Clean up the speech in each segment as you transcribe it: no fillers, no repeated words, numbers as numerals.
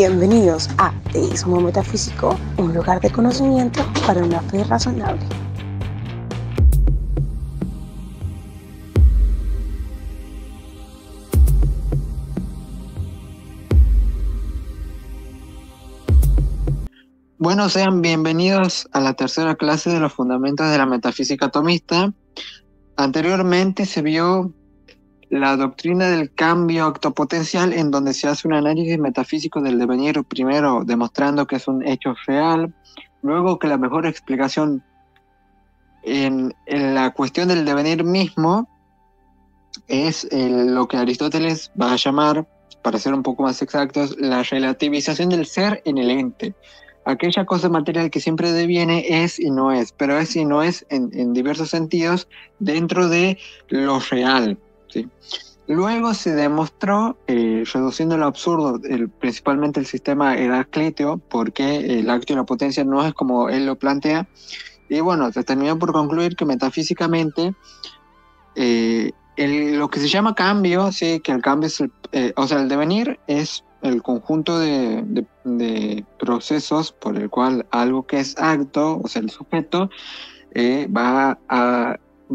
Bienvenidos a Teísmo Metafísico, un lugar de conocimiento para una fe razonable. Bueno, sean bienvenidos a la tercera clase de los fundamentos de la metafísica atomista. Anteriormente se vio la doctrina del cambio octopotencial, en donde se hace un análisis metafísico del devenir, primero demostrando que es un hecho real, luego que la mejor explicación en la cuestión del devenir mismo es lo que Aristóteles va a llamar, para ser un poco más exactos, la relativización del ser en el ente. Aquella cosa material que siempre deviene es y no es, pero es y no es en diversos sentidos dentro de lo real, ¿sí? Luego se demostró, reduciendo lo absurdo, principalmente el sistema heraclíteo, porque el acto y la potencia no es como él lo plantea, y bueno, se terminó por concluir que metafísicamente lo que se llama cambio, sí, que el cambio es, el devenir es el conjunto de procesos por el cual algo que es acto, o sea, el sujeto, va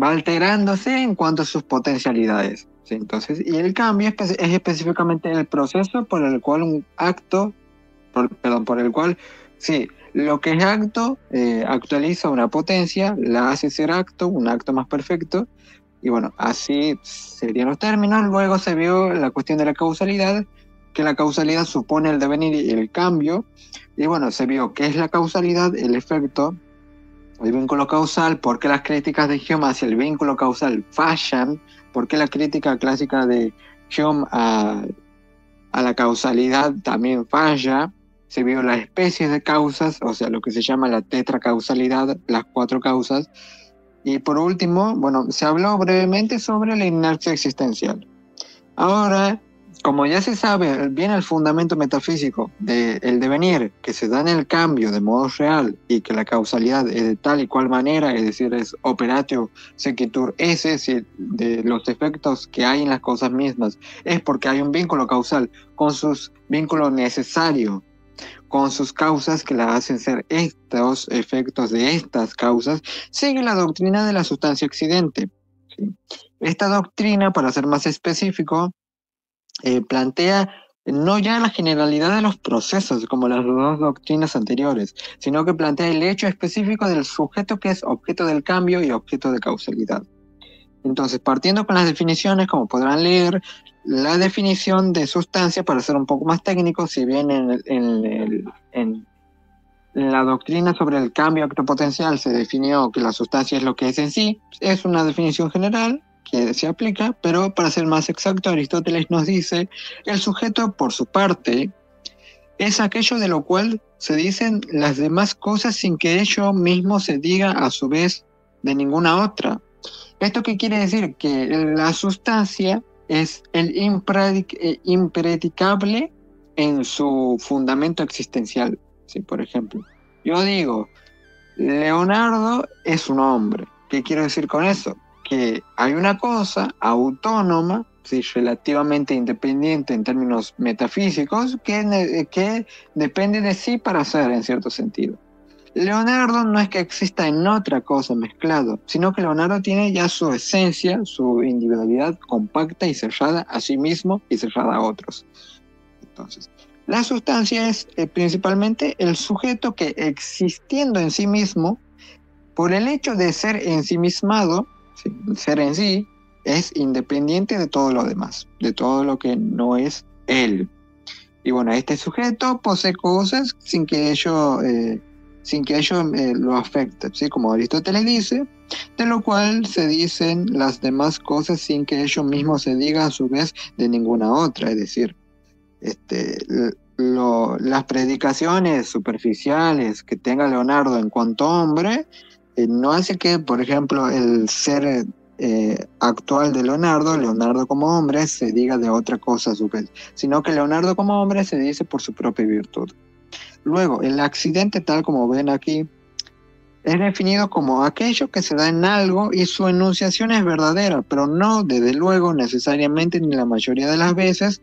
alterándose en cuanto a sus potencialidades, ¿sí? Entonces, y el cambio es específicamente el proceso por el cual un acto, por el cual, sí, lo que es acto actualiza una potencia, la hace ser acto, un acto más perfecto, y bueno, así serían los términos. Luego se vio la cuestión de la causalidad, que la causalidad supone el devenir y el cambio, y bueno, se vio qué es la causalidad, el efecto, el vínculo causal, por qué las críticas de Hume hacia el vínculo causal fallan, por qué la crítica clásica de Hume a la causalidad también falla. Se vio las especies de causas, o sea, lo que se llama la tetracausalidad, las cuatro causas. Y por último, bueno, se habló brevemente sobre la inercia existencial. Ahora, como ya se sabe bien el fundamento metafísico del devenir, que se da en el cambio de modo real y que la causalidad es de tal y cual manera, es decir, es operatio sequitur esse, es decir, de los efectos que hay en las cosas mismas, es porque hay un vínculo causal con sus vínculos necesarios, con sus causas que la hacen ser estos efectos de estas causas, sigue la doctrina de la sustancia accidente, ¿sí? Esta doctrina, para ser más específico, plantea no ya la generalidad de los procesos como las dos doctrinas anteriores, sino que plantea el hecho específico del sujeto que es objeto del cambio y objeto de causalidad. Entonces, partiendo con las definiciones, como podrán leer, la definición de sustancia, para ser un poco más técnico, si bien en la doctrina sobre el cambio octopotencial se definió que la sustancia es lo que es en sí, es una definición general que se aplica, pero para ser más exacto, Aristóteles nos dice: el sujeto, por su parte, es aquello de lo cual se dicen las demás cosas sin que ello mismo se diga a su vez de ninguna otra. ¿Esto qué quiere decir? Que la sustancia es el impredicable en su fundamento existencial. ¿Sí? Por ejemplo, yo digo, Leonardo es un hombre. ¿Qué quiero decir con eso? Que hay una cosa autónoma, ¿sí?, relativamente independiente en términos metafísicos, que depende de sí para ser, en cierto sentido. Leonardo no es que exista en otra cosa mezclado, sino que Leonardo tiene ya su esencia, su individualidad compacta y cerrada a sí mismo y cerrada a otros. Entonces, la sustancia es principalmente el sujeto que, existiendo en sí mismo, por el hecho de ser ensimismado, ¿sí?, ser en sí, es independiente de todo lo demás, de todo lo que no es él. Y bueno, este sujeto posee cosas sin que ello lo afecte, ¿sí?, como Aristóteles dice, de lo cual se dicen las demás cosas sin que ello mismo se diga a su vez de ninguna otra. Es decir, las predicaciones superficiales que tenga Leonardo en cuanto hombre, no hace que, por ejemplo, el ser actual de Leonardo como hombre, se diga de otra cosa a su vez, sino que Leonardo como hombre se dice por su propia virtud. Luego, el accidente, tal como ven aquí, es definido como aquello que se da en algo y su enunciación es verdadera, pero no, desde luego, necesariamente ni la mayoría de las veces.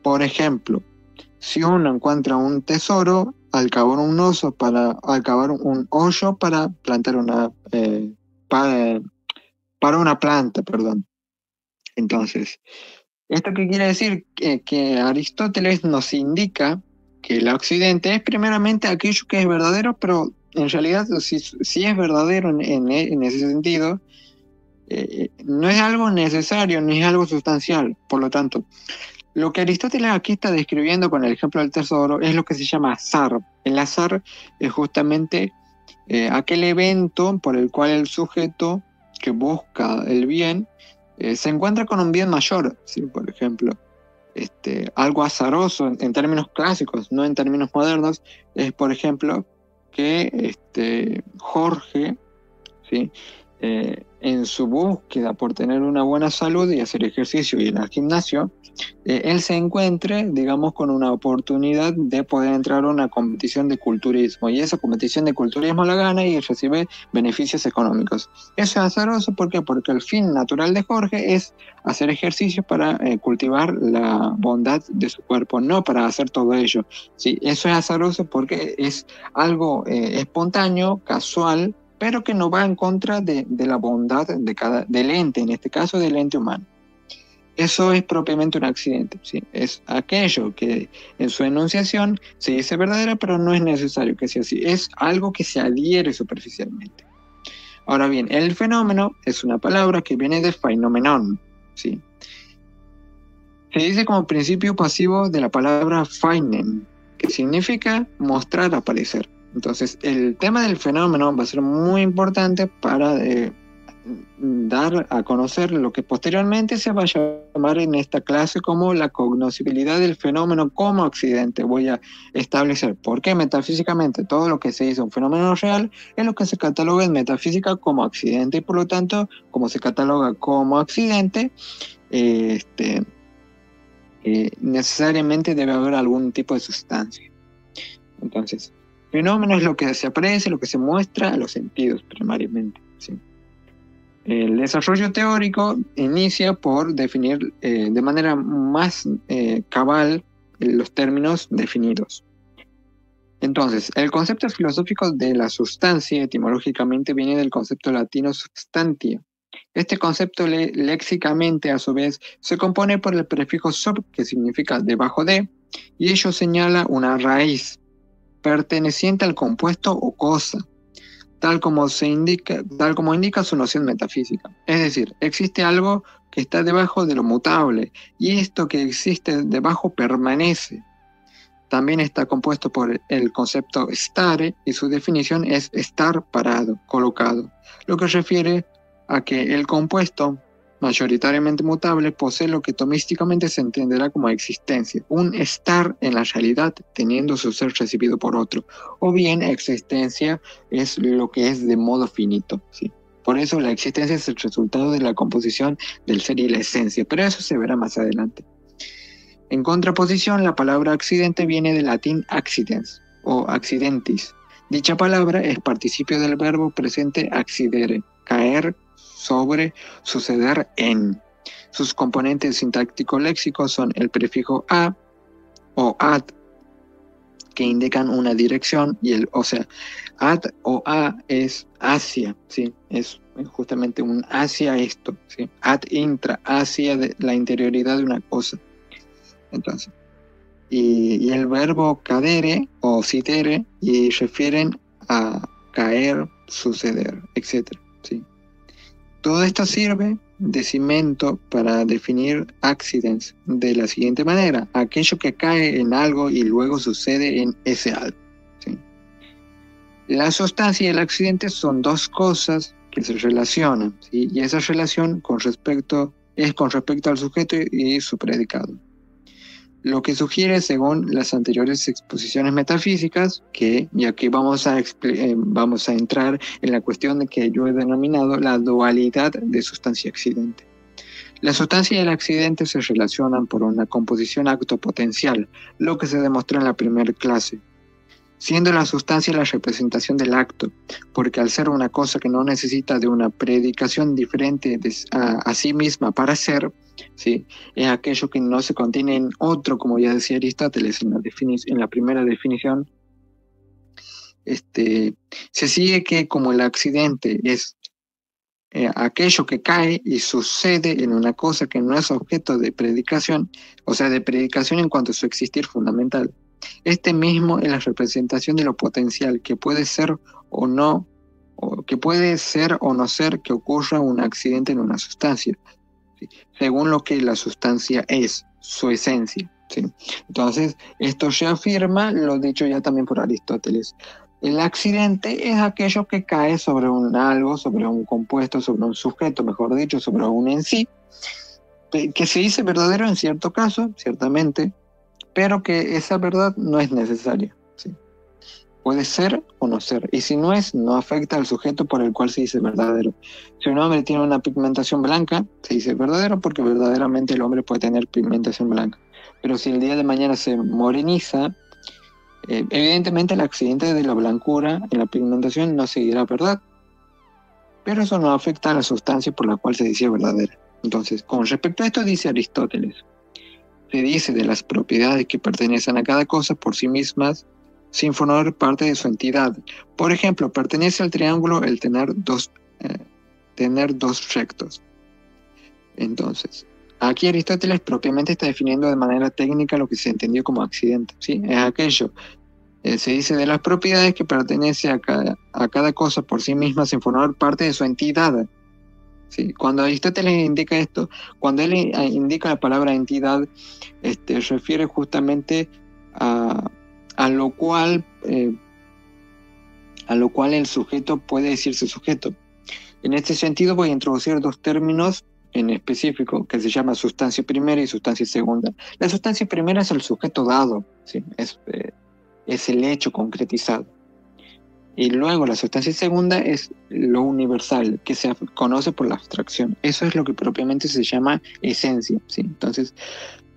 Por ejemplo, Si uno encuentra un tesoro, al cavar al cavar un hoyo para plantar para una planta, perdón. Entonces, ¿esto qué quiere decir? Que Aristóteles nos indica que el occidente es primeramente aquello que es verdadero, pero en realidad si es verdadero en ese sentido, no es algo necesario, ni es algo sustancial. Por lo tanto, lo que Aristóteles aquí está describiendo con el ejemplo del tesoro es lo que se llama azar. El azar es justamente aquel evento por el cual el sujeto que busca el bien se encuentra con un bien mayor, ¿sí? Por ejemplo, algo azaroso en términos clásicos, no en términos modernos, es por ejemplo que Jorge, ¿sí? En su búsqueda por tener una buena salud y hacer ejercicio y ir al gimnasio, él se encuentre, digamos, con una oportunidad de poder entrar a una competición de culturismo, y esa competición de culturismo la gana y recibe beneficios económicos. Eso es azaroso, ¿por qué? Porque el fin natural de Jorge es hacer ejercicio para cultivar la bondad de su cuerpo, no para hacer todo ello. Sí, eso es azaroso porque es algo espontáneo, casual, pero que no va en contra de la bondad del ente, en este caso del ente humano. Eso es propiamente un accidente, ¿sí? Es aquello que en su enunciación se dice verdadera, pero no es necesario que sea así. Es algo que se adhiere superficialmente. Ahora bien, el fenómeno es una palabra que viene de phenomenon, ¿sí? Se dice como principio pasivo de la palabra phainen, que significa mostrar, aparecer. Entonces, el tema del fenómeno va a ser muy importante para dar a conocer lo que posteriormente se va a llamar en esta clase como la cognoscibilidad del fenómeno como accidente. Voy a establecer por qué metafísicamente todo lo que se dice un fenómeno real es lo que se cataloga en metafísica como accidente, y por lo tanto, como se cataloga como accidente, necesariamente debe haber algún tipo de sustancia. Entonces, fenómeno es lo que se aprecia, lo que se muestra a los sentidos primariamente, ¿sí? El desarrollo teórico inicia por definir de manera más cabal los términos definidos. Entonces, el concepto filosófico de la sustancia etimológicamente viene del concepto latino substantia. Este concepto léxicamente, a su vez, se compone por el prefijo sub, que significa debajo de, y ello señala una raíz perteneciente al compuesto o cosa, tal como indica su noción metafísica. Es decir, existe algo que está debajo de lo mutable, y esto que existe debajo permanece. También está compuesto por el concepto stare, y su definición es estar parado, colocado, lo que refiere a que el compuesto, mayoritariamente mutable, posee lo que tomísticamente se entenderá como existencia, un estar en la realidad teniendo su ser recibido por otro, o bien existencia es lo que es de modo finito, ¿sí? Por eso la existencia es el resultado de la composición del ser y la esencia, pero eso se verá más adelante. En contraposición, la palabra accidente viene del latín accidens o accidentis. Dicha palabra es participio del verbo presente accidere, caer sobre, suceder en. Sus componentes sintáctico-léxicos son el prefijo a o ad, que indican una dirección, y ad o a es hacia, ¿sí? Es justamente un hacia esto, ¿sí? Ad intra, hacia la interioridad de una cosa. Entonces, y el verbo cadere o citere y refieren a caer, suceder, etc. ¿sí? Todo esto sirve de cimento para definir accidents de la siguiente manera: aquello que cae en algo y luego sucede en ese algo. ¿sí? La sustancia y el accidente son dos cosas que se relacionan, ¿sí? Y esa relación es con respecto al sujeto y su predicado. Lo que sugiere, según las anteriores exposiciones metafísicas, y aquí vamos a entrar en la cuestión de que yo he denominado la dualidad de sustancia y accidente. La sustancia y el accidente se relacionan por una composición acto-potencial, lo que se demostró en la primera clase. siendo la sustancia la representación del acto, porque al ser una cosa que no necesita de una predicación diferente a sí misma para ser, ¿sí? Es aquello que no se contiene en otro, como ya decía Aristóteles en la primera definición. Se sigue que como el accidente es aquello que cae y sucede en una cosa que no es objeto de predicación, o sea, de predicación en cuanto a su existir fundamental. Este mismo es la representación de lo potencial, que puede ser o no, o que puede ser o no ser que ocurra un accidente en una sustancia, ¿sí? Según lo que la sustancia es, su esencia, ¿sí? Entonces, esto reafirma lo dicho ya también por Aristóteles. El accidente es aquello que cae sobre un algo, sobre un compuesto, sobre un sujeto, mejor dicho, sobre un en sí, que se dice verdadero en cierto caso, ciertamente, pero que esa verdad no es necesaria, ¿sí? Puede ser o no ser, y si no es, no afecta al sujeto por el cual se dice verdadero. Si un hombre tiene una pigmentación blanca, se dice verdadero porque verdaderamente el hombre puede tener pigmentación blanca. Pero si el día de mañana se moreniza, evidentemente el accidente de la blancura en la pigmentación no seguirá verdad, pero eso no afecta a la sustancia por la cual se decía verdadera. Entonces, con respecto a esto dice Aristóteles, se dice de las propiedades que pertenecen a cada cosa por sí mismas, sin formar parte de su entidad. Por ejemplo, pertenece al triángulo el tener dos rectos. Entonces, aquí Aristóteles propiamente está definiendo de manera técnica lo que se entendió como accidente, ¿sí? Es aquello, se dice de las propiedades que pertenece a cada cosa por sí misma sin formar parte de su entidad. ¿Sí? Cuando Aristóteles indica esto, cuando él indica la palabra entidad, refiere justamente a lo cual el sujeto puede decirse sujeto. En este sentido voy a introducir dos términos en específico que se llama sustancia primera y sustancia segunda. La sustancia primera es el sujeto dado, ¿sí? Es el hecho concretizado. Y luego la sustancia segunda es lo universal, que se conoce por la abstracción. Eso es lo que propiamente se llama esencia, ¿sí? Entonces,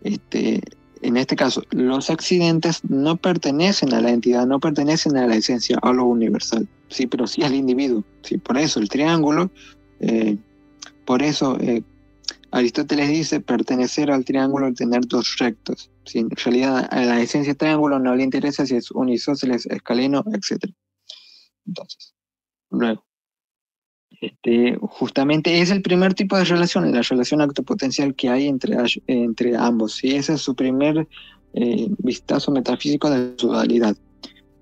en este caso, los accidentes no pertenecen a la entidad, no pertenecen a la esencia, a lo universal, ¿sí? Pero sí al individuo, ¿sí? Por eso el triángulo, por eso Aristóteles dice pertenecer al triángulo al tener dos rectos, ¿sí? En realidad a la esencia del triángulo no le interesa si es unisósceles, escaleno, etc. Entonces, luego, justamente es el primer tipo de relación, la relación actopotencial que hay entre ambos, y ese es su primer vistazo metafísico de su dualidad.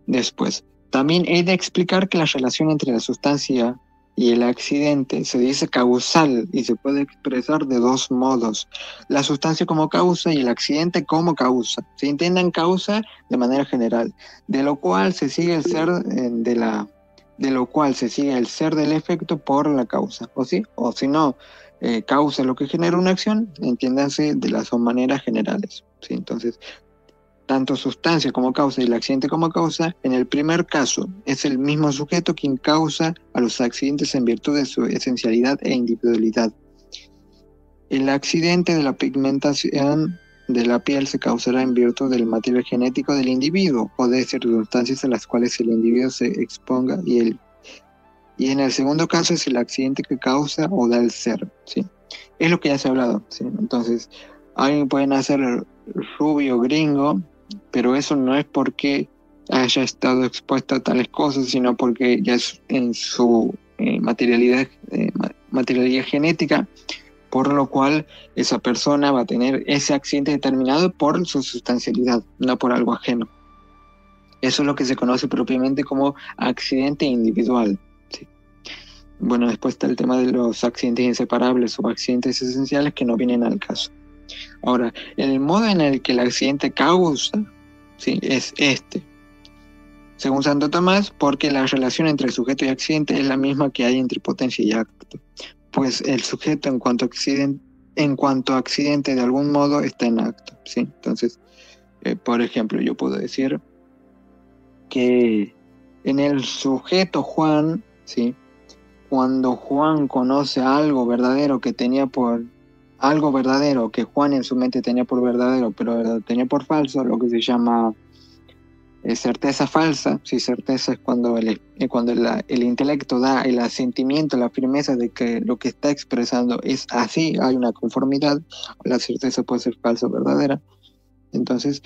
Después, también he de explicar que la relación entre la sustancia y el accidente se dice causal y se puede expresar de dos modos: la sustancia como causa y el accidente como causa. Se entiendan causa de manera general, de lo cual se sigue el ser del efecto por la causa, o si no, causa lo que genera una acción, entiéndanse de las dos maneras generales, ¿sí? Entonces, tanto sustancia como causa y el accidente como causa, en el primer caso es el mismo sujeto quien causa a los accidentes en virtud de su esencialidad e individualidad. El accidente de la pigmentación de la piel se causará en virtud del material genético del individuo o de circunstancias a las cuales el individuo se exponga, y en el segundo caso es el accidente que causa o da el ser, ¿sí? Es lo que ya se ha hablado, ¿sí? Entonces, alguien puede nacer rubio, gringo, pero eso no es porque haya estado expuesto a tales cosas, sino porque ya es en su materialidad genética, por lo cual esa persona va a tener ese accidente determinado por su sustancialidad, no por algo ajeno. Eso es lo que se conoce propiamente como accidente individual, ¿sí? Bueno, después está el tema de los accidentes inseparables o accidentes esenciales que no vienen al caso. Ahora, el modo en el que el accidente causa, ¿sí?, es según Santo Tomás, porque la relación entre sujeto y accidente es la misma que hay entre potencia y acto, pues el sujeto en cuanto accidente de algún modo está en acto, ¿sí? Entonces, por ejemplo, yo puedo decir que en el sujeto Juan, ¿sí?, cuando Juan conoce algo verdadero que Juan en su mente tenía por verdadero, pero tenía por falso, lo que se llama certeza falsa. Si certeza es cuando el intelecto da el asentimiento, la firmeza de que lo que está expresando es así, hay una conformidad. La certeza puede ser falsa o verdadera. Entonces,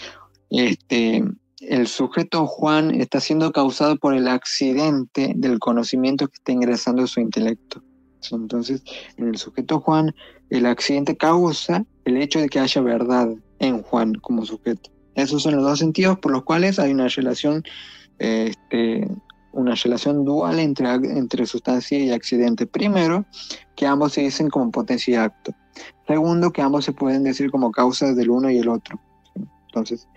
el sujeto Juan está siendo causado por el accidente del conocimiento que está ingresando a su intelecto. Entonces, en el sujeto Juan, el accidente causa el hecho de que haya verdad en Juan como sujeto. Esos son los dos sentidos por los cuales hay una relación dual entre sustancia y accidente. Primero, que ambos se dicen como potencia y acto. Segundo, que ambos se pueden decir como causas del uno y el otro. Entonces,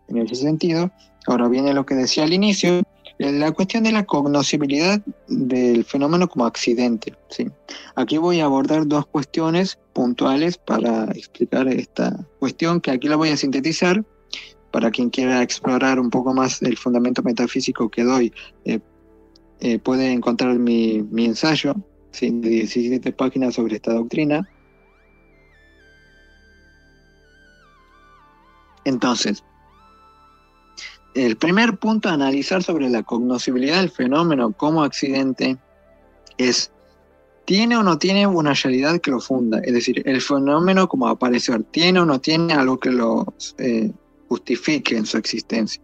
en ese sentido, ahora viene lo que decía al inicio, la cuestión de la cognoscibilidad del fenómeno como accidente. ¿Sí? Aquí voy a abordar dos cuestiones puntuales para explicar esta cuestión, que aquí la voy a sintetizar. Para quien quiera explorar un poco más el fundamento metafísico que doy, puede encontrar mi ensayo, ¿sí?, de 17 páginas sobre esta doctrina. Entonces, el primer punto a analizar sobre la cognoscibilidad del fenómeno como accidente es: ¿tiene o no tiene una realidad que lo funda? Es decir, el fenómeno como aparecer, ¿tiene o no tiene algo que lo justifique en su existencia?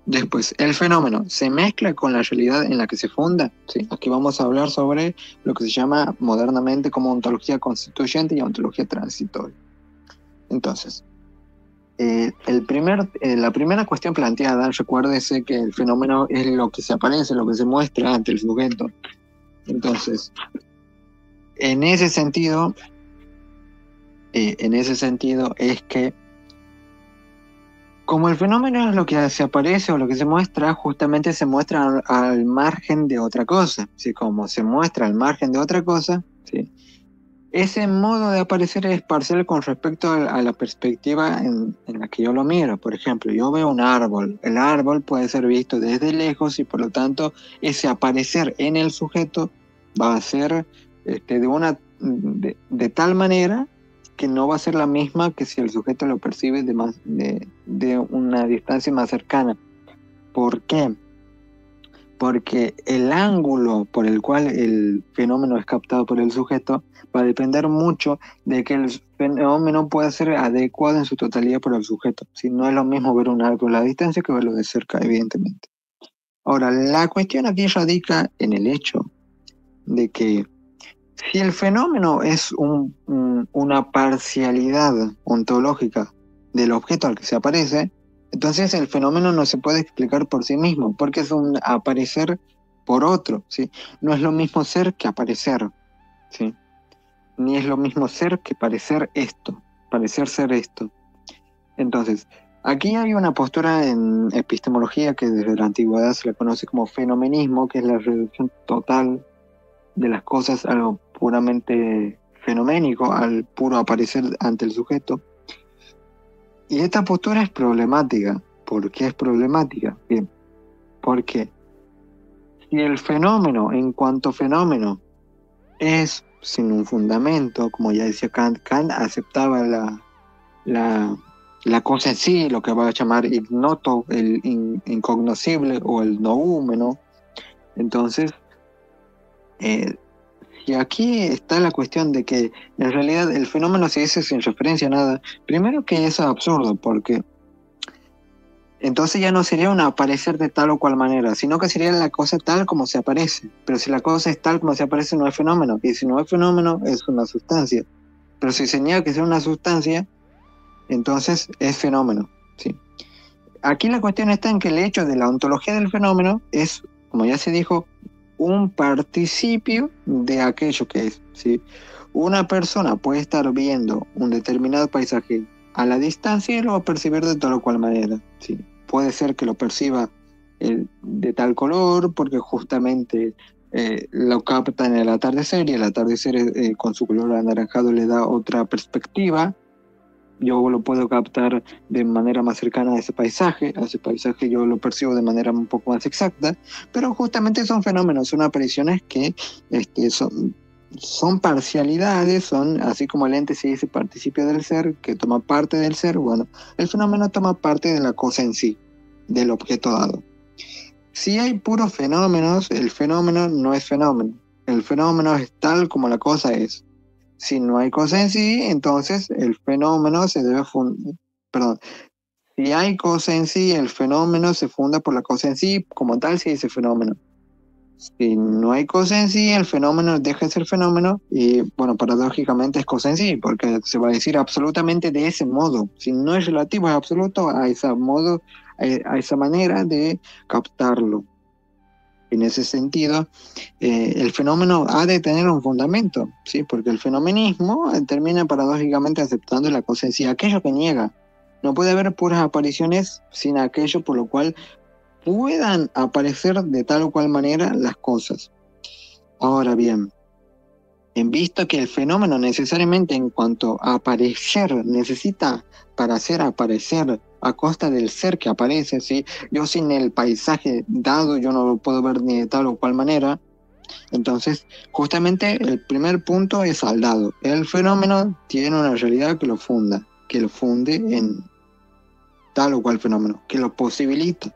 Después, ¿el fenómeno se mezcla con la realidad en la que se funda? ¿Sí? Aquí vamos a hablar sobre lo que se llama modernamente como ontología constituyente y ontología transitoria. Entonces, la primera cuestión planteada, recuérdese que el fenómeno es lo que se aparece, lo que se muestra ante el sujeto. Entonces, en ese sentido es que como el fenómeno es lo que se aparece o lo que se muestra, justamente se muestra al margen de otra cosa. ¿Sí? Como se muestra al margen de otra cosa, ¿sí?, ese modo de aparecer es parcial con respecto a la perspectiva en la que yo lo miro. Por ejemplo, yo veo un árbol. El árbol puede ser visto desde lejos y por lo tanto ese aparecer en el sujeto va a ser de tal manera que no va a ser la misma que si el sujeto lo percibe de una distancia más cercana. ¿Por qué? Porque el ángulo por el cual el fenómeno es captado por el sujeto va a depender mucho de que el fenómeno pueda ser adecuado en su totalidad por el sujeto. Si no es lo mismo ver un árbol a la distancia que verlo de cerca, evidentemente. Ahora, la cuestión aquí radica en el hecho de que si el fenómeno es una parcialidad ontológica del objeto al que se aparece, entonces el fenómeno no se puede explicar por sí mismo, porque es un aparecer por otro, ¿sí? No es lo mismo ser que aparecer, ¿sí? Ni es lo mismo ser que parecer ser esto. Entonces, aquí hay una postura en epistemología que desde la antigüedad se la conoce como fenomenismo, que es la reducción total de las cosas a lo puramente fenoménico, al puro aparecer ante el sujeto. Y esta postura es problemática. ¿Por qué es problemática? Bien, porque si el fenómeno en cuanto fenómeno es sin un fundamento, como ya decía Kant aceptaba la cosa en sí, lo que va a llamar ignoto, el incognoscible o el noúmeno. Entonces, y aquí está la cuestión de que en realidad el fenómeno se dice sin referencia a nada. Primero que eso es absurdo, porque entonces ya no sería un aparecer de tal o cual manera, sino que sería la cosa tal como se aparece. Pero si la cosa es tal como se aparece, no es fenómeno. Y si no es fenómeno, es una sustancia. Pero si se niega que sea una sustancia, entonces es fenómeno. ¿Sí? Aquí la cuestión está en que el hecho de la ontología del fenómeno es, como ya se dijo, un participio de aquello que es, ¿sí? Una persona puede estar viendo un determinado paisaje a la distancia y lo va a percibir de tal o cual manera, ¿sí? Puede ser que lo perciba de tal color porque justamente lo capta en el atardecer y el atardecer con su color anaranjado le da otra perspectiva. Yo lo puedo captar de manera más cercana a ese paisaje yo lo percibo de manera un poco más exacta, pero justamente son fenómenos, son apariciones que son parcialidades, son así como el ente se dice participio del ser, que toma parte del ser. Bueno, el fenómeno toma parte de la cosa en sí. del objeto dado. Si hay puros fenómenos, el fenómeno no es fenómeno. El fenómeno es tal como la cosa es. Si no hay cosa en sí, entonces el fenómeno se debe fundar. Perdón. Si hay cosa en sí, el fenómeno se funda por la cosa en sí, como tal se dice fenómeno. Si no hay cosa en sí, el fenómeno deja de ser fenómeno y, bueno, paradójicamente es cosa en sí, porque se va a decir absolutamente de ese modo. Si no es relativo, es absoluto, a ese modo, a esa manera de captarlo. En ese sentido, el fenómeno ha de tener un fundamento, ¿sí? Porque el fenomenismo termina paradójicamente aceptando la cosa en sí, aquello que niega. No puede haber puras apariciones sin aquello por lo cual puedan aparecer de tal o cual manera las cosas. Ahora bien, en visto que el fenómeno necesariamente en cuanto a aparecer necesita para hacer aparecer a costa del ser que aparece, ¿sí? Yo sin el paisaje dado yo no lo puedo ver ni de tal o cual manera. Entonces, justamente el primer punto es al dado. El fenómeno tiene una realidad que lo funda, que lo funde en tal o cual fenómeno, que lo posibilita.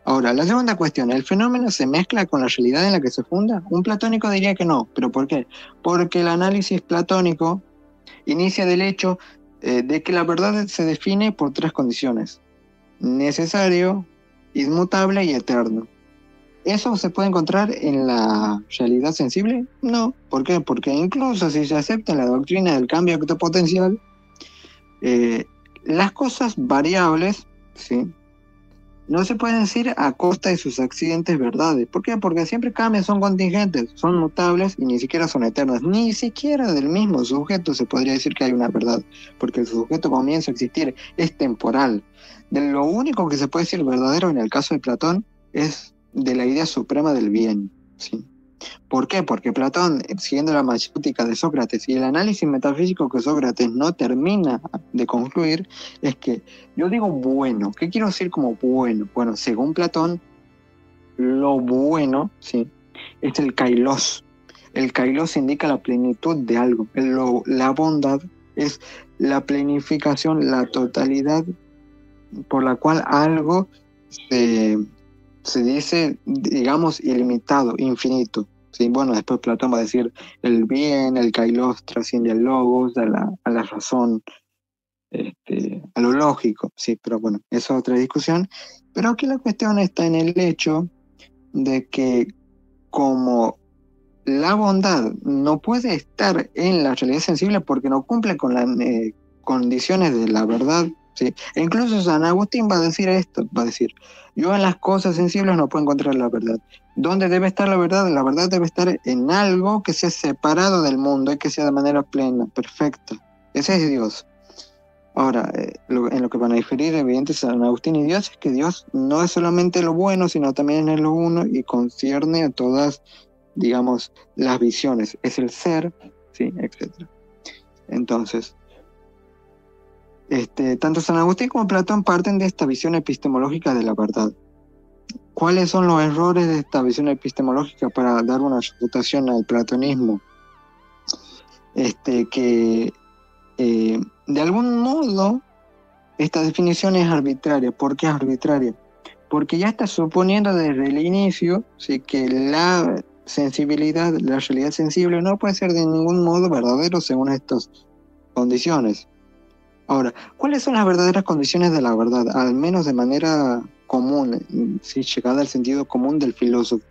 Ahora, la segunda cuestión, ¿el fenómeno se mezcla con la realidad en la que se funda? Un platónico diría que no, ¿pero por qué? Porque el análisis platónico inicia del hecho de que la verdad se define por tres condiciones: necesario, inmutable y eterno. ¿Eso se puede encontrar en la realidad sensible? No. ¿Por qué? Porque incluso si se acepta la doctrina del cambio potencial, las cosas variables, ¿sí?, no se pueden decir a costa de sus accidentes verdades. ¿Por qué? Porque siempre cambian, son contingentes, son mutables y ni siquiera son eternas. Ni siquiera del mismo sujeto se podría decir que hay una verdad, porque el sujeto comienza a existir, es temporal. De lo único que se puede decir verdadero en el caso de Platón es de la idea suprema del bien, ¿sí? ¿Por qué? Porque Platón, siguiendo la mayéutica de Sócrates y el análisis metafísico que Sócrates no termina de concluir, es que yo digo bueno. ¿Qué quiero decir como bueno? Bueno, según Platón, lo bueno, ¿sí?, es el kairos. El kairos indica la plenitud de algo. La bondad es la plenificación, la totalidad por la cual algo se dice, digamos, ilimitado, infinito. Sí, bueno, después Platón va a decir el bien, el kairos trasciende al logos, a la razón, a lo lógico, sí, pero bueno, eso es otra discusión. Pero aquí la cuestión está en el hecho de que como la bondad no puede estar en la realidad sensible porque no cumple con las condiciones de la verdad, ¿sí? E incluso San Agustín va a decir esto, va a decir, yo en las cosas sensibles no puedo encontrar la verdad. ¿Dónde debe estar la verdad? La verdad debe estar en algo que sea separado del mundo y que sea de manera plena, perfecta. Ese es Dios. Ahora, en lo que van a diferir evidente San Agustín y Dios es que Dios no es solamente lo bueno, sino también es lo uno y concierne a todas, digamos, las visiones. Es el ser, sí, etc. Entonces, tanto San Agustín como Platón parten de esta visión epistemológica de la verdad. ¿Cuáles son los errores de esta visión epistemológica para dar una refutación al platonismo? Que de algún modo esta definición es arbitraria. ¿Por qué es arbitraria? Porque ya está suponiendo desde el inicio, ¿sí?, que la sensibilidad, la realidad sensible no puede ser de ningún modo verdadero según estas condiciones. Ahora, ¿cuáles son las verdaderas condiciones de la verdad? Al menos de manera común, ¿sí?, llegada al sentido común del filósofo.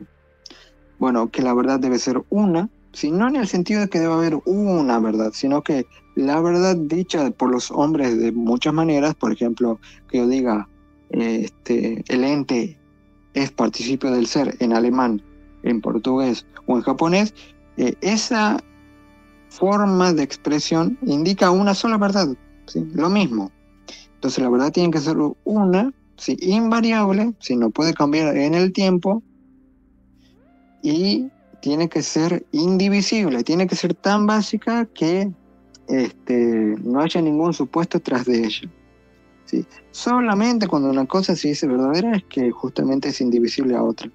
Bueno, que la verdad debe ser una, ¿sí?, no en el sentido de que debe haber una verdad, sino que la verdad dicha por los hombres de muchas maneras, por ejemplo, que yo diga, el ente es participio del ser en alemán, en portugués o en japonés, esa forma de expresión indica una sola verdad, ¿sí?, lo mismo. Entonces la verdad tiene que ser una, ¿sí?, invariable, ¿sí?, no puede cambiar en el tiempo, y tiene que ser indivisible, tiene que ser tan básica que no haya ningún supuesto tras de ella, ¿sí? Solamente cuando una cosa se dice verdadera es que justamente es indivisible a otra.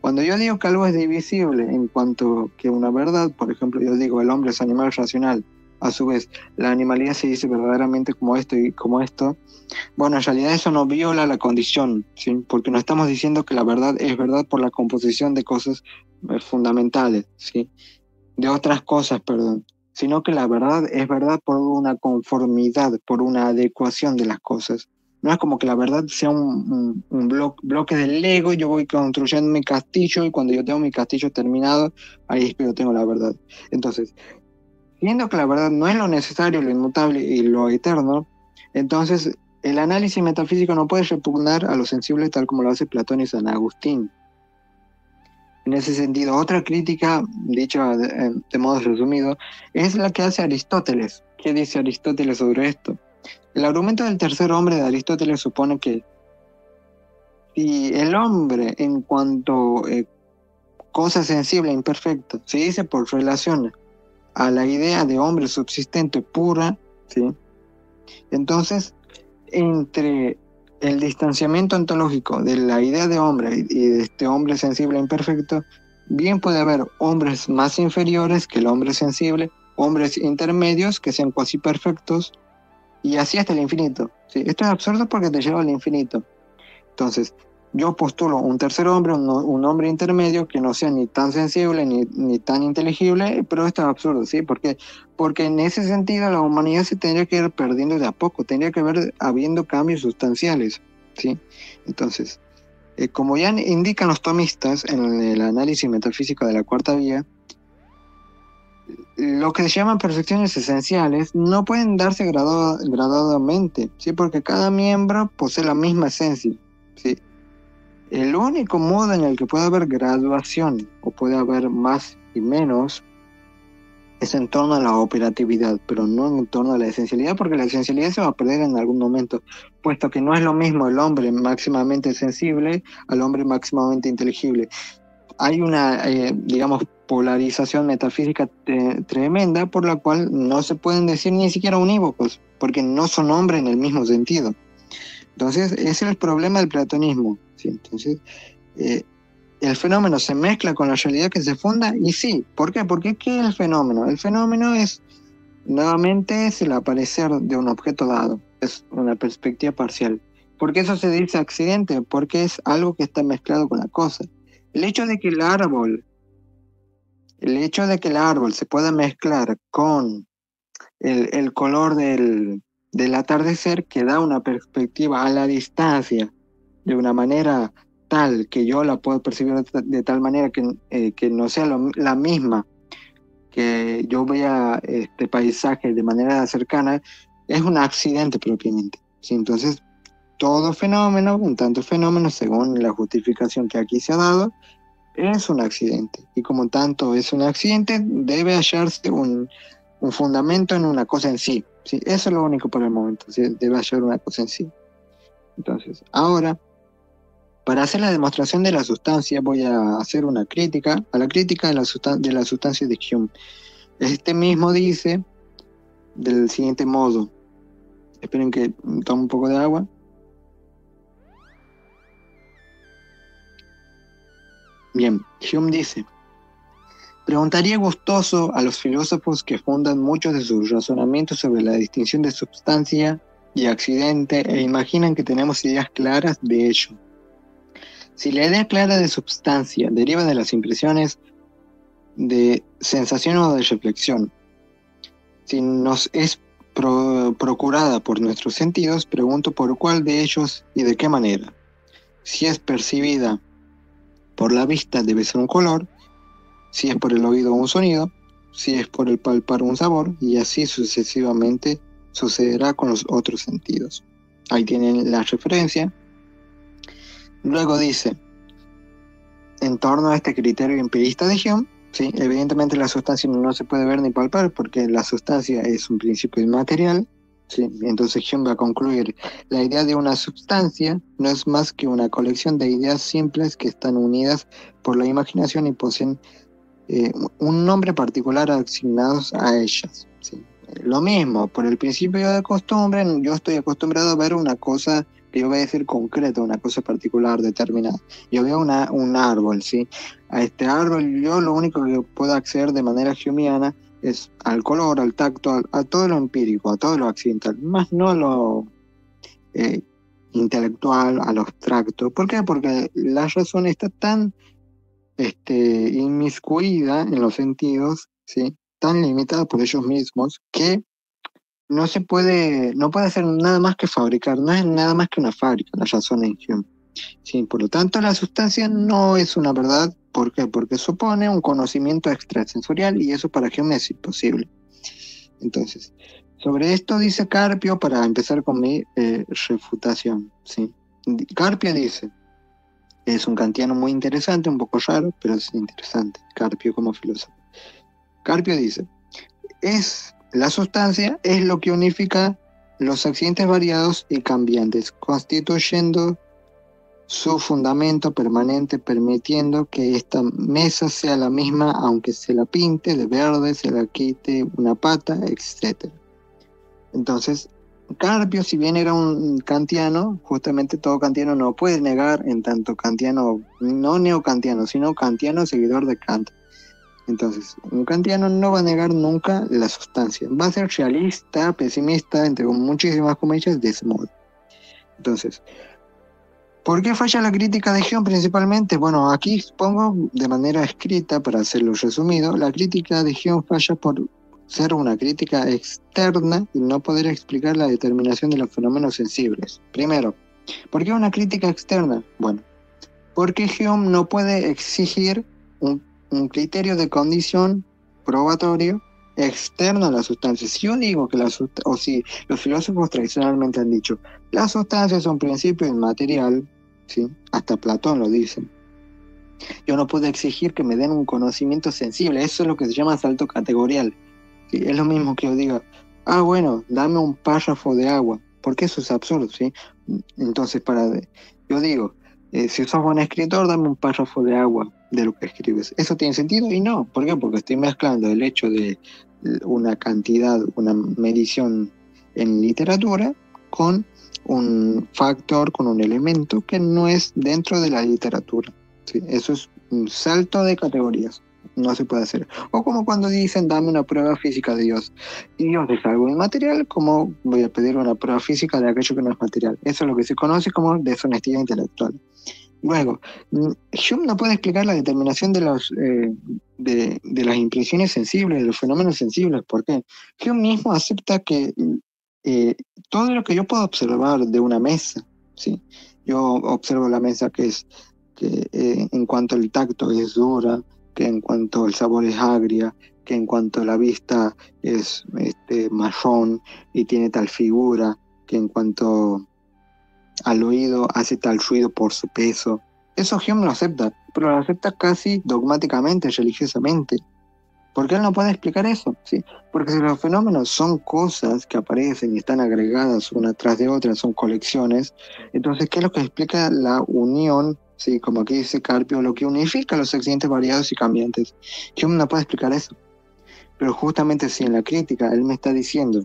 Cuando yo digo que algo es divisible en cuanto que una verdad, por ejemplo, yo digo el hombre es animal racional, a su vez la animalidad se dice verdaderamente como esto y como esto, bueno, en realidad eso no viola la condición, ¿sí? Porque no estamos diciendo que la verdad es verdad por la composición de cosas fundamentales, ¿sí? De otras cosas, perdón, sino que la verdad es verdad por una conformidad, por una adecuación de las cosas. No es como que la verdad sea un bloque de Lego, yo voy construyendo mi castillo y cuando yo tengo mi castillo terminado, ahí es que yo tengo la verdad. Entonces, viendo que la verdad no es lo necesario, lo inmutable y lo eterno, entonces el análisis metafísico no puede repugnar a lo sensible tal como lo hace Platón y San Agustín. En ese sentido, otra crítica, dicha de modo resumido, es la que hace Aristóteles. ¿Qué dice Aristóteles sobre esto? El argumento del tercer hombre de Aristóteles supone que si el hombre, en cuanto cosa sensible e imperfecta, se dice por relación a la idea de hombre subsistente pura, ¿sí? Entonces, entre el distanciamiento ontológico de la idea de hombre y de este hombre sensible e imperfecto, bien puede haber hombres más inferiores que el hombre sensible, hombres intermedios que sean cuasi perfectos, y así hasta el infinito, ¿sí? Esto es absurdo porque te lleva al infinito. Entonces, yo postulo un tercer hombre, un hombre intermedio que no sea ni tan sensible ni tan inteligible, pero esto es absurdo, ¿sí? ¿Por qué? Porque en ese sentido la humanidad se tendría que ir perdiendo de a poco, tendría que haber habiendo cambios sustanciales, ¿sí? Entonces, como ya indican los tomistas en el análisis metafísico de la cuarta vía, lo que se llaman perfecciones esenciales no pueden darse graduadamente, ¿sí? Porque cada miembro posee la misma esencia, ¿sí? El único modo en el que puede haber graduación o puede haber más y menos es en torno a la operatividad, pero no en torno a la esencialidad, porque la esencialidad se va a perder en algún momento, puesto que no es lo mismo el hombre máximamente sensible al hombre máximamente inteligible. Hay una, digamos, polarización metafísica tremenda por la cual no se pueden decir ni siquiera unívocos, porque no son hombres en el mismo sentido. Entonces, ese es el problema del platonismo, ¿sí? Entonces, el fenómeno se mezcla con la realidad que se funda, y sí, ¿por qué? Porque ¿qué es el fenómeno? El fenómeno es, nuevamente, es el aparecer de un objeto dado, es una perspectiva parcial. ¿Por qué eso se dice accidente? Porque es algo que está mezclado con la cosa. El hecho de que el árbol se pueda mezclar con el color del atardecer, que da una perspectiva a la distancia de una manera tal que yo la puedo percibir de tal manera que no sea la misma que yo vea este paisaje de manera cercana, es un accidente propiamente, ¿sí? Entonces, todo fenómeno, un tanto fenómeno, según la justificación que aquí se ha dado, es un accidente. Y como tanto es un accidente, debe hallarse un fundamento en una cosa en sí, ¿sí? Eso es lo único por el momento, ¿sí? Debe hallar una cosa en sí. Entonces, ahora, para hacer la demostración de la sustancia, voy a hacer una crítica a la crítica de la sustancia de Hume. Este mismo dice del siguiente modo. Esperen que tome un poco de agua. Bien, Hume dice: preguntaría gustoso a los filósofos que fundan muchos de sus razonamientos sobre la distinción de substancia y accidente e imaginan que tenemos ideas claras de ello. Si la idea clara de substancia deriva de las impresiones de sensación o de reflexión, si nos es procurada por nuestros sentidos, pregunto por cuál de ellos y de qué manera. Si es percibida por la vista, debe ser un color; si es por el oído, un sonido; si es por el palpar, un sabor, y así sucesivamente sucederá con los otros sentidos. Ahí tienen la referencia. Luego dice, en torno a este criterio empirista de Hume, ¿sí? Evidentemente la sustancia no se puede ver ni palpar porque la sustancia es un principio inmaterial, ¿sí? Entonces Hume va a concluir: la idea de una sustancia no es más que una colección de ideas simples que están unidas por la imaginación y poseen un nombre particular asignados a ellas, ¿sí? Lo mismo, por el principio de costumbre, yo estoy acostumbrado a ver una cosa que yo voy a decir concreta, una cosa particular, determinada. Yo veo un árbol, ¿sí? A este árbol yo lo único que puedo acceder de manera humeana es al color, al tacto, a todo lo empírico, a todo lo accidental, más no a lo intelectual, a lo abstracto. ¿Por qué? Porque la razón está tan inmiscuida en los sentidos, ¿sí? Tan limitada por ellos mismos, que no puede hacer nada más que fabricar, no es nada más que una fábrica, la razón en Hume. Sí, por lo tanto, la sustancia no es una verdad. ¿Por qué? Porque supone un conocimiento extrasensorial y eso para Hume es imposible. Entonces, sobre esto dice Carpio, para empezar con mi refutación. ¿Sí? Carpio dice, es un kantiano muy interesante, un poco raro, pero es interesante, Carpio como filósofo. Carpio dice, la sustancia es lo que unifica los accidentes variados y cambiantes, constituyendo su fundamento permanente, permitiendo que esta mesa sea la misma, aunque se la pinte de verde, se la quite una pata, etc. Entonces, Carpio, si bien era un kantiano, justamente todo kantiano no puede negar, en tanto kantiano, no neokantiano, sino kantiano seguidor de Kant. Entonces, un kantiano no va a negar nunca la sustancia. Va a ser realista, pesimista, entre muchísimas comillas, de ese modo. Entonces, ¿por qué falla la crítica de Hume principalmente? Bueno, aquí pongo de manera escrita, para hacerlo resumido, la crítica de Hume falla por ser una crítica externa y no poder explicar la determinación de los fenómenos sensibles. Primero, ¿por qué una crítica externa? Bueno, porque Hume no puede exigir un criterio de condición probatorio externo a la sustancia. Si yo digo que o si los filósofos tradicionalmente han dicho, la sustancia es un principio inmaterial, ¿sí? Hasta Platón lo dice. Yo no puedo exigir que me den un conocimiento sensible, eso es lo que se llama salto categorial. ¿Sí? Es lo mismo que yo diga, bueno, dame un párrafo de agua, porque eso es absurdo, ¿sí? Entonces, yo digo, si sos buen escritor, dame un párrafo de agua de lo que escribes. ¿Eso tiene sentido? Y no. ¿Por qué? Porque estoy mezclando el hecho de una cantidad, una medición en literatura con un factor, con un elemento que no es dentro de la literatura. ¿Sí? Eso es un salto de categorías. No se puede hacer. O como cuando dicen, dame una prueba física de Dios. Y Dios es algo inmaterial, ¿cómo voy a pedir una prueba física de aquello que no es material? Eso es lo que se conoce como deshonestidad intelectual. Luego, Hume no puede explicar la determinación de las impresiones sensibles, de los fenómenos sensibles. ¿Por qué? Hume mismo acepta que todo lo que yo puedo observar de una mesa, ¿sí? Yo observo la mesa que en cuanto el tacto es dura, que en cuanto el sabor es agria, que en cuanto la vista es marrón y tiene tal figura, que en cuanto al oído hace tal ruido por su peso. Eso Hume lo acepta, pero lo acepta casi dogmáticamente, religiosamente. ¿Por qué él no puede explicar eso? ¿Sí? Porque si los fenómenos son cosas que aparecen y están agregadas una tras de otra, son colecciones, entonces, ¿qué es lo que explica la unión? Sí, como aquí dice Carpio, lo que unifica los accidentes variados y cambiantes. Hume no puede explicar eso. Pero justamente si en la crítica él me está diciendo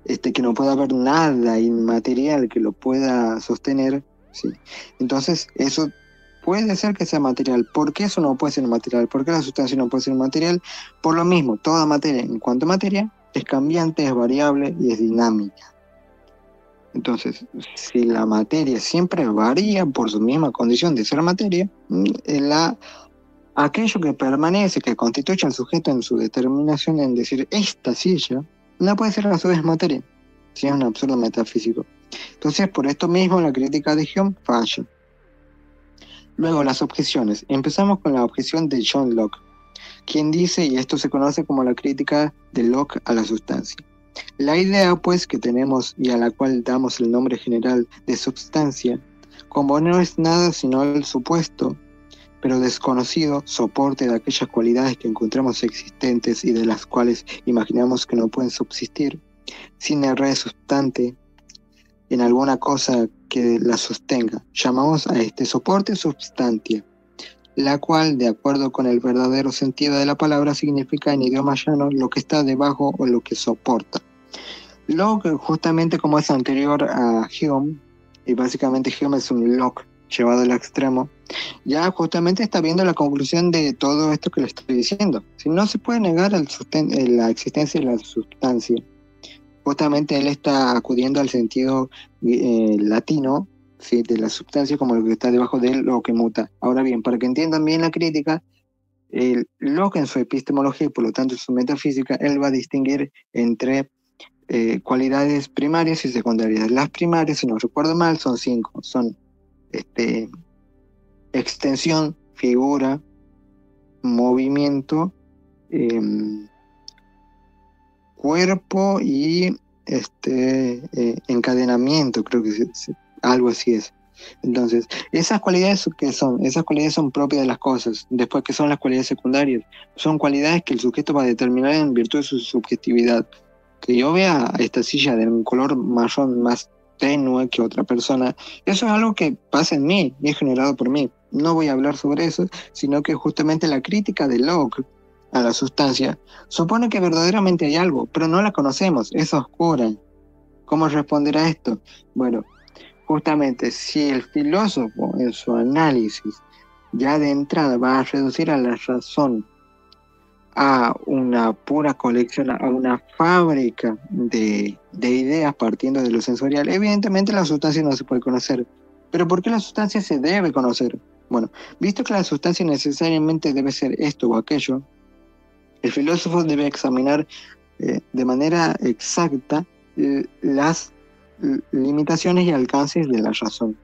que no puede haber nada inmaterial que lo pueda sostener, ¿sí? Entonces eso puede ser que sea material. ¿Por qué eso no puede ser material? ¿Por qué la sustancia no puede ser material? Por lo mismo, toda materia, en cuanto a materia, es cambiante, es variable y es dinámica. Entonces, si la materia siempre varía por su misma condición de ser materia, aquello que permanece, que constituye al sujeto en su determinación en decir esta silla, no puede ser a su vez materia, si es un absurdo metafísico. Entonces, por esto mismo, la crítica de Hume falla. Luego, las objeciones. Empezamos con la objeción de John Locke, quien dice, y esto se conoce como la crítica de Locke a la sustancia. La idea, pues, que tenemos y a la cual damos el nombre general de substancia, como no es nada sino el supuesto, pero desconocido, soporte de aquellas cualidades que encontramos existentes y de las cuales imaginamos que no pueden subsistir, sin el resultante en alguna cosa que la sostenga. Llamamos a este soporte substancia, la cual, de acuerdo con el verdadero sentido de la palabra, significa en idioma llano lo que está debajo o lo que soporta. Locke, justamente como es anterior a Hume, y básicamente Hume es un Locke llevado al extremo, ya justamente está viendo la conclusión de todo esto que le estoy diciendo. Si no se puede negar la existencia de la sustancia, justamente él está acudiendo al sentido latino, ¿sí?, de la sustancia como lo que está debajo de él, lo que muta. Ahora bien, para que entiendan bien la crítica, Locke en su epistemología y por lo tanto en su metafísica, él va a distinguir entre cualidades primarias y secundarias. Las primarias, si no recuerdo mal, son 5. Son extensión, figura, movimiento, cuerpo y encadenamiento, creo que algo así es. Entonces, esas cualidades que son, esas cualidades son propias de las cosas. Después, ¿qué son las cualidades secundarias? Son cualidades que el sujeto va a determinar en virtud de su subjetividad. Que yo vea esta silla de un color marrón más tenue que otra persona, eso es algo que pasa en mí y es generado por mí. No voy a hablar sobre eso, sino que justamente la crítica de Locke a la sustancia supone que verdaderamente hay algo, pero no la conocemos, es oscura. ¿Cómo responder a esto? Bueno, justamente si el filósofo en su análisis ya de entrada va a reducir a la razón a una pura colección, a una fábrica de ideas partiendo de lo sensorial, evidentemente la sustancia no se puede conocer. ¿Pero por qué la sustancia se debe conocer? Bueno, visto que la sustancia necesariamente debe ser esto o aquello, el filósofo debe examinar de manera exacta las limitaciones y alcances de la razón.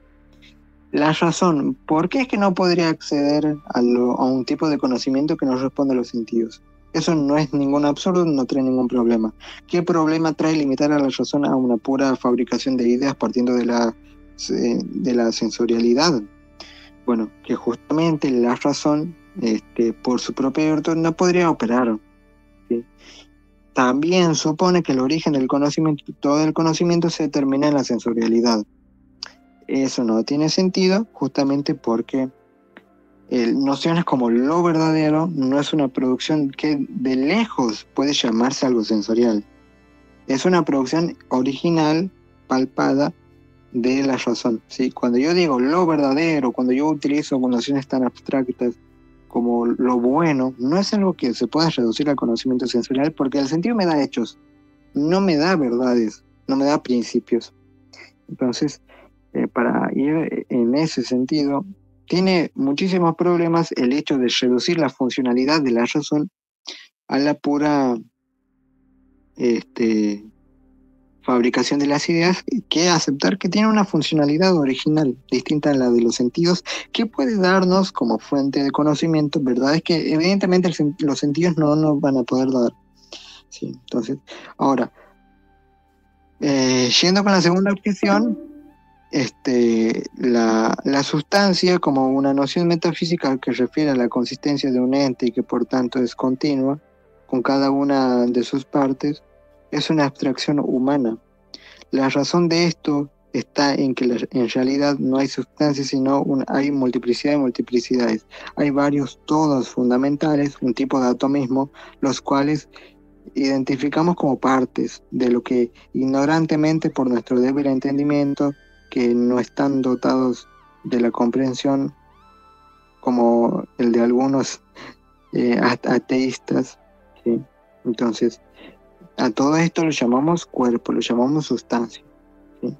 La razón, ¿por qué es que no podría acceder a un tipo de conocimiento que no responde a los sentidos? Eso no es ningún absurdo, no trae ningún problema. ¿Qué problema trae limitar a la razón a una pura fabricación de ideas partiendo de la sensorialidad? Bueno, que justamente la razón, por su propia virtud, no podría operar, ¿sí? También supone que el origen del conocimiento, todo el conocimiento se determina en la sensorialidad. Eso no tiene sentido justamente porque nociones como lo verdadero no es una producción que de lejos puede llamarse algo sensorial. Es una producción original, palpada, de la razón, ¿sí? Cuando yo digo lo verdadero, cuando yo utilizo nociones tan abstractas como lo bueno, no es algo que se pueda reducir al conocimiento sensorial porque el sentido me da hechos, no me da verdades, no me da principios. Entonces, para ir en ese sentido, tiene muchísimos problemas el hecho de reducir la funcionalidad de la razón a la pura fabricación de las ideas, que aceptar que tiene una funcionalidad original distinta a la de los sentidos, que puede darnos como fuente de conocimiento verdades que evidentemente los sentidos no nos van a poder dar. Sí, entonces, ahora, yendo con la segunda objeción, la sustancia como una noción metafísica que refiere a la consistencia de un ente y que por tanto es continua con cada una de sus partes, es una abstracción humana. La razón de esto está en que en realidad no hay sustancia, sino hay multiplicidad de multiplicidades. Hay varios todos fundamentales, un tipo de atomismo, los cuales identificamos como partes de lo que ignorantemente por nuestro débil entendimiento, que no están dotados de la comprensión como el de algunos ateístas, ¿sí? Entonces, a todo esto lo llamamos cuerpo, lo llamamos sustancia, ¿sí?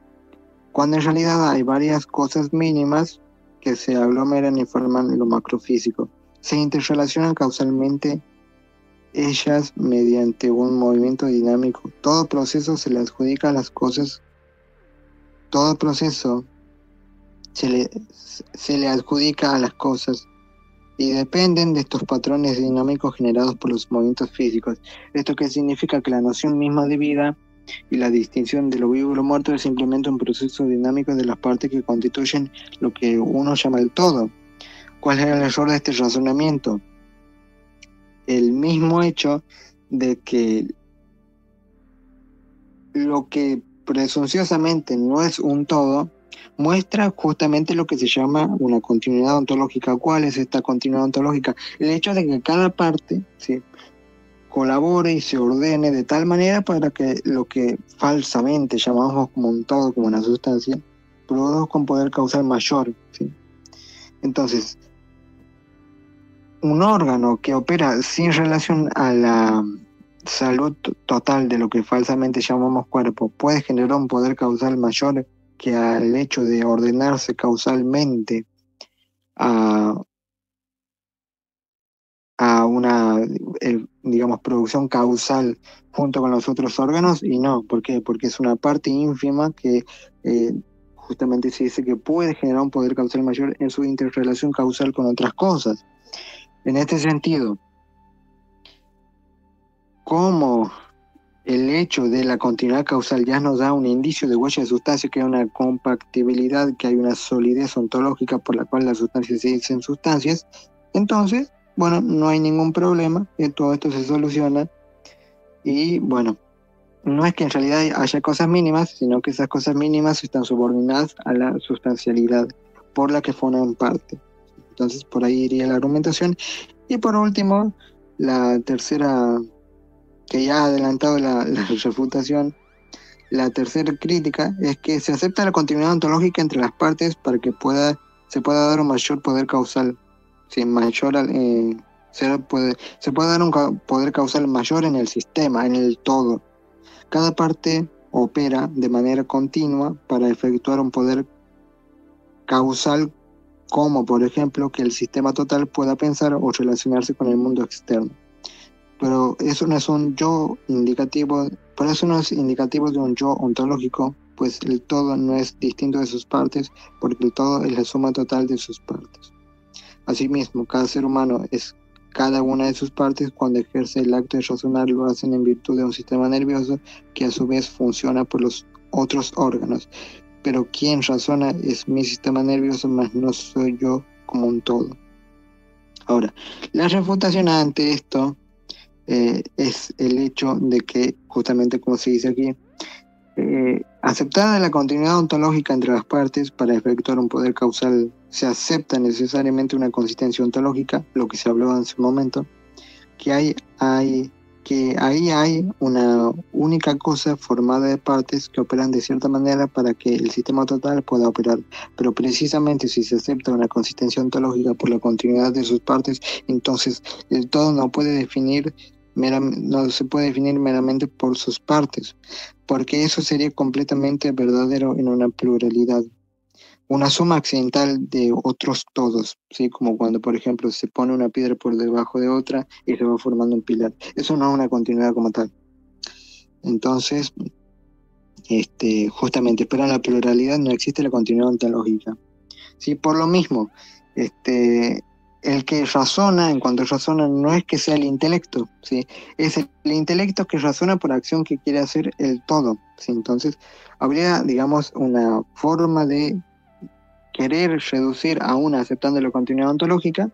Cuando en realidad hay varias cosas mínimas que se aglomeran y forman lo macrofísico. Se interrelacionan causalmente ellas mediante un movimiento dinámico. Todo proceso se le adjudica a las cosas, todo proceso se le adjudica a las cosas y dependen de estos patrones dinámicos generados por los movimientos físicos. ¿Esto qué significa? Que la noción misma de vida y la distinción de lo vivo y lo muerto es simplemente un proceso dinámico de las partes que constituyen lo que uno llama el todo. ¿Cuál es el error de este razonamiento? El mismo hecho de que lo que presunciosamente no es un todo muestra justamente lo que se llama una continuidad ontológica. ¿Cuál es esta continuidad ontológica? El hecho de que cada parte, ¿sí?, colabore y se ordene de tal manera para que lo que falsamente llamamos como un todo, como una sustancia, produzca un poder causal mayor, ¿sí? Entonces, un órgano que opera sin relación a la salud total de lo que falsamente llamamos cuerpo puede generar un poder causal mayor que al hecho de ordenarse causalmente a, a una, digamos, producción causal junto con los otros órganos, y no. ¿Por qué? Porque es una parte ínfima que justamente se dice que puede generar un poder causal mayor en su interrelación causal con otras cosas. En este sentido, como el hecho de la continuidad causal ya nos da un indicio de huella de sustancia, que hay una compactibilidad, que hay una solidez ontológica por la cual las sustancias se dicen sustancias, entonces, bueno, no hay ningún problema, todo esto se soluciona, y bueno, no es que en realidad haya cosas mínimas, sino que esas cosas mínimas están subordinadas a la sustancialidad por la que forman parte. Entonces, por ahí iría la argumentación. Y por último, la tercera, que ya ha adelantado la refutación, la tercera crítica es que se acepta la continuidad ontológica entre las partes para que se pueda dar un mayor poder causal. Sí, se puede dar un poder causal mayor en el sistema, en el todo. Cada parte opera de manera continua para efectuar un poder causal, como por ejemplo que el sistema total pueda pensar o relacionarse con el mundo externo. Pero eso no es un yo indicativo, por eso no es indicativo de un yo ontológico, pues el todo no es distinto de sus partes, porque el todo es la suma total de sus partes. Asimismo, cada ser humano es cada una de sus partes. Cuando ejerce el acto de razonar, lo hacen en virtud de un sistema nervioso que a su vez funciona por los otros órganos. Pero quien razona es mi sistema nervioso, más no soy yo como un todo. Ahora, la refutación ante esto es el hecho de que, justamente como se dice aquí, aceptada la continuidad ontológica entre las partes para efectuar un poder causal, se acepta necesariamente una consistencia ontológica, lo que se habló en su momento, que ahí hay una única cosa formada de partes que operan de cierta manera para que el sistema total pueda operar. Pero precisamente si se acepta una consistencia ontológica por la continuidad de sus partes, entonces el todo no se puede definir meramente por sus partes, porque eso sería completamente verdadero en una pluralidad, una suma accidental de otros todos, ¿sí? Como cuando, por ejemplo, se pone una piedra por debajo de otra y se va formando un pilar. Eso no es una continuidad como tal. Entonces, justamente, pero en la pluralidad no existe la continuidad ontológica, ¿sí? Por lo mismo, el que razona, en cuanto razona, no es que sea el intelecto, ¿sí? Es el intelecto que razona por acción que quiere hacer el todo, ¿sí? Entonces, habría, digamos, una forma de querer reducir a una aceptando la continuidad ontológica,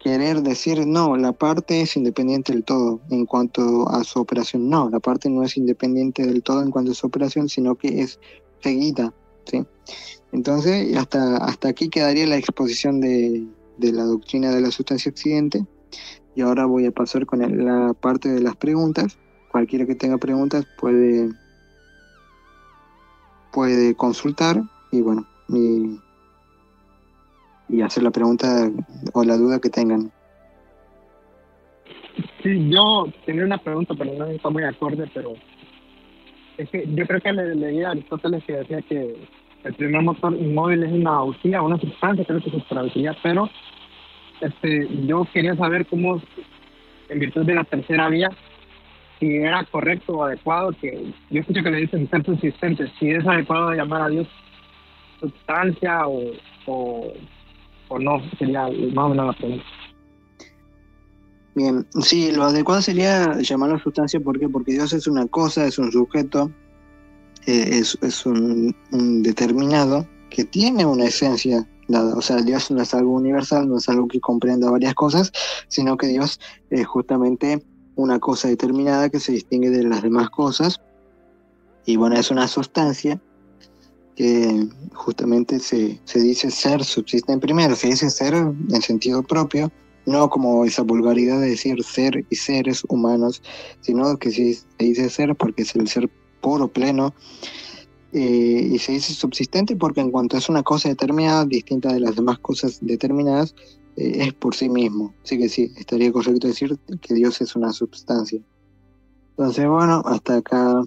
querer decir, no, la parte es independiente del todo en cuanto a su operación. No, la parte no es independiente del todo en cuanto a su operación, sino que es seguida, ¿sí? Entonces, hasta aquí quedaría la exposición de la doctrina de la sustancia accidente, y ahora voy a pasar con la parte de las preguntas. Cualquiera que tenga preguntas puede consultar y bueno, y hacer la pregunta o la duda que tengan. Sí, yo tenía una pregunta, pero no está muy acorde, pero es que yo creo que leí a Aristóteles que decía que el primer motor inmóvil es una orgía, una sustancia, creo que es otra orgía, pero yo quería saber cómo, en virtud de la tercera vía, si era correcto o adecuado, que yo escucho que le dicen ser subsistente, si es adecuado llamar a Dios sustancia o no, sería más o menos la pregunta. Bien, sí, lo adecuado sería llamarlo sustancia. ¿Por qué? Porque Dios es una cosa, es un sujeto, es un determinado que tiene una esencia dada. O sea, Dios no es algo universal, no es algo que comprenda varias cosas, sino que Dios es justamente una cosa determinada que se distingue de las demás cosas. Y bueno, es una sustancia que justamente se dice ser, subsiste en primero, se dice ser en sentido propio, no como esa vulgaridad de decir ser y seres humanos, sino que se dice ser porque es el ser puro, pleno, Y se dice subsistente porque en cuanto es una cosa determinada, distinta de las demás cosas determinadas, es por sí mismo. Así que sí, estaría correcto decir que Dios es una substancia. Entonces, bueno, hasta acá